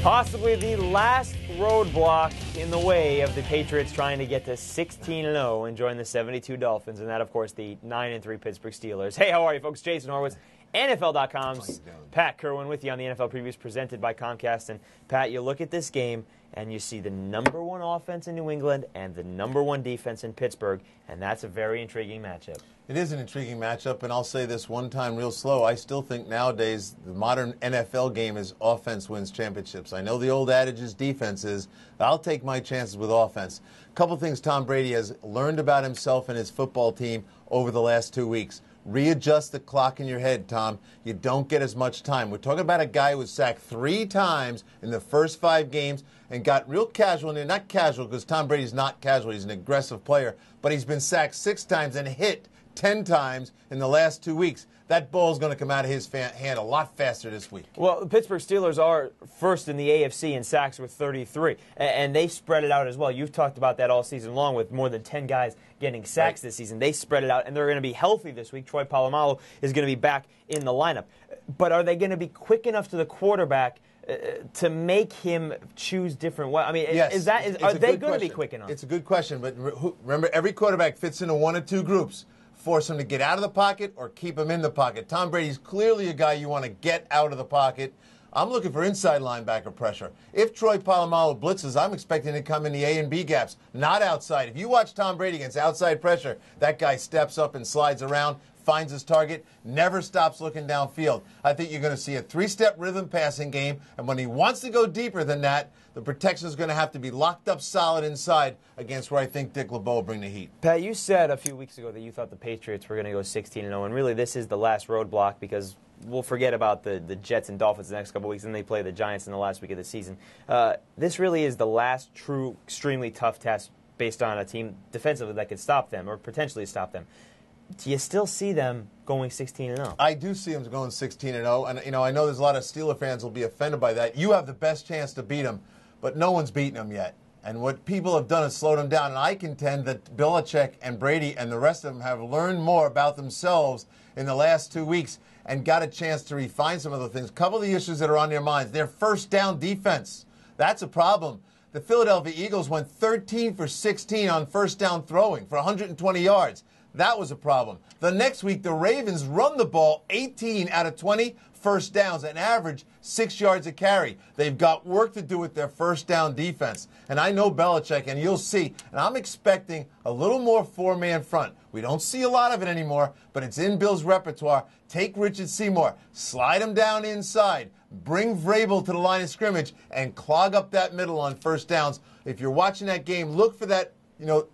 Possibly the last roadblock in the way of the Patriots trying to get to 16-0 and join the 72 Dolphins, and that, of course, the 9-3 Pittsburgh Steelers. Hey, how are you, folks? Jason Horowitz, NFL.com's Pat Kirwan with you on the NFL Previews presented by Comcast. And, Pat, you look at this game, and you see the number one offense in New England and the number one defense in Pittsburgh, and that's a very intriguing matchup. It is an intriguing matchup, and I'll say this one time real slow. I still think nowadays the modern NFL game is offense wins championships. I know the old adage is defense is, but I'll take my chances with offense. A couple things Tom Brady has learned about himself and his football team over the last 2 weeks. Readjust the clock in your head, Tom. You don't get as much time. We're talking about a guy who was sacked 3 times in the first 5 games and got real casual in there. Not casual because Tom Brady's not casual. He's an aggressive player. But he's been sacked 6 times and hit 10 times in the last 2 weeks. That ball's going to come out of his hand a lot faster this week. Well, the Pittsburgh Steelers are first in the AFC in sacks with 33, and they spread it out as well. You've talked about that all season long with more than 10 guys getting sacks this season. They spread it out, and they're going to be healthy this week. Troy Polamalu is going to be back in the lineup. But are they going to be quick enough to the quarterback to make him choose different ways? I mean, yes, are they going to be quick enough? It's a good question, but remember, every quarterback fits into one of 2 groups. Force him to get out of the pocket or keep him in the pocket. Tom Brady's clearly a guy you want to get out of the pocket. I'm looking for inside linebacker pressure. If Troy Polamalu blitzes, I'm expecting to come in the A and B gaps, not outside. If you watch Tom Brady against outside pressure, that guy steps up and slides around, finds his target, never stops looking downfield. I think you're going to see a 3-step rhythm passing game, and when he wants to go deeper than that, the protection is going to have to be locked up solid inside against where I think Dick LeBeau will bring the heat. Pat, you said a few weeks ago that you thought the Patriots were going to go 16-0, and really this is the last roadblock because we'll forget about the Jets and Dolphins the next couple weeks, and they play the Giants in the last week of the season. This really is the last true, extremely tough test based on a team defensively that could stop them or potentially stop them. Do you still see them going 16-0? I do see them going 16-0, and I know there's a lot of Steeler fans will be offended by that. You have the best chance to beat them, but no one's beaten them yet. And what people have done is slowed them down. And I contend that Belichick and Brady and the rest of them have learned more about themselves in the last 2 weeks and got a chance to refine some of the things. A couple of the issues that are on their minds. Their first down defense. That's a problem. The Philadelphia Eagles went 13 for 16 on first down throwing for 120 yards. That was a problem. The next week, the Ravens run the ball 18 out of 20 first downs, an average 6 yards a carry. They've got work to do with their first down defense. And I know Belichick, and you'll see, and I'm expecting a little more 4-man front. We don't see a lot of it anymore, but it's in Bill's repertoire. Take Richard Seymour, slide him down inside, bring Vrabel to the line of scrimmage, and clog up that middle on first downs. If you're watching that game, look for that,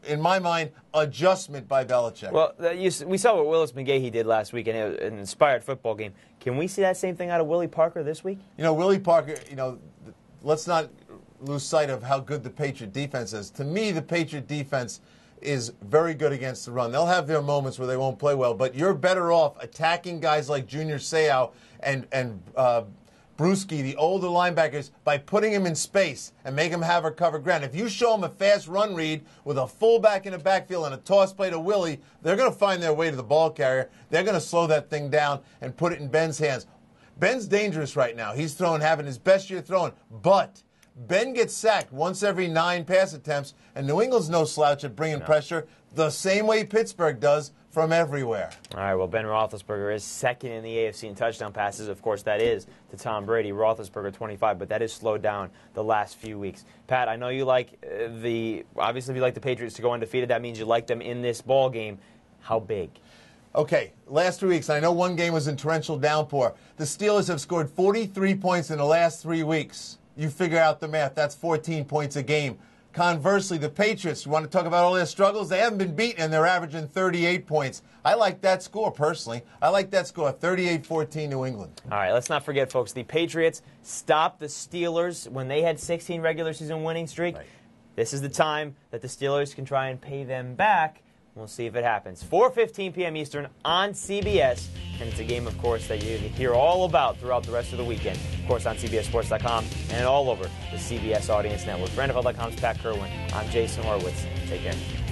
in my mind, adjustment by Belichick. Well, we saw what Willis McGahee did last week in an inspired football game. Can we see that same thing out of Willie Parker this week? Willie Parker, let's not lose sight of how good the Patriot defense is. To me, the Patriot defense is very good against the run. They'll have their moments where they won't play well, but you're better off attacking guys like Junior Seau and Bruschi, the older linebackers, by putting him in space and make him have her cover ground. If you show them a fast run read with a fullback in the backfield and a toss play to Willie, they're going to find their way to the ball carrier. They're going to slow that thing down and put it in Ben's hands. Ben's dangerous right now. He's having his best year throwing, but Ben gets sacked once every 9 pass attempts, and New England's no slouch at bringing pressure the same way Pittsburgh does from everywhere. All right, well, Ben Roethlisberger is second in the AFC in touchdown passes. Of course, that is to Tom Brady. Roethlisberger 25, but that is slowed down the last few weeks. Pat, I know you like obviously if you like the Patriots to go undefeated, that means you like them in this ball game. How big? Okay, last 3 weeks, I know one game was in torrential downpour. The Steelers have scored 43 points in the last 3 weeks. You figure out the math. That's 14 points a game. Conversely, the Patriots, you want to talk about all their struggles? They haven't been beaten, and they're averaging 38 points. I like that score, personally. I like that score, 38-14 New England. All right, let's not forget, folks, the Patriots stopped the Steelers when they had 16 regular season winning streak. Right. This is the time that the Steelers can try and pay them back. We'll see if it happens. 4:15 p.m. Eastern on CBS. And it's a game, of course, that you hear all about throughout the rest of the weekend. Of course, on CBSSports.com and all over the CBS Audience Network. For NFL.com's Pat Kirwan, I'm Jason Horowitz. Take care.